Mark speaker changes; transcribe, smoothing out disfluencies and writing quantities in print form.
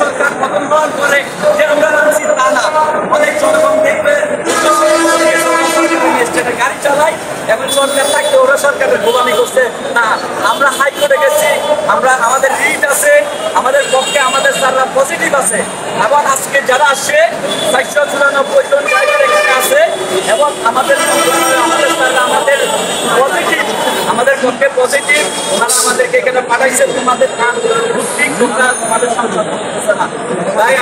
Speaker 1: সরকার পতন হওয়ার পরে যে আমরা আনছি তা না, অনেক জনগণ দেখবে গাড়ি চালাই, এখন সরকার থাকতে ওরা সরকারের গোলামি করছে না। আমরা হাইকোর্টে গেছি, আমরা আমাদের রিট আছে, আমাদের পক্ষে আমাদের যারা পজিটিভ আছে, এবং আজকে যারা আসছে 494 জন ড্রাইভার এখানে আছে, এবং আমাদের আমাদের পজিটিভ, আমাদের পক্ষে পজিটিভ, ওনারা আমাদেরকে এখানে পাঠাইছে। তোমাদের নাম ঠিক তোমরা তোমাদের সংসদ করতেছে না, তাই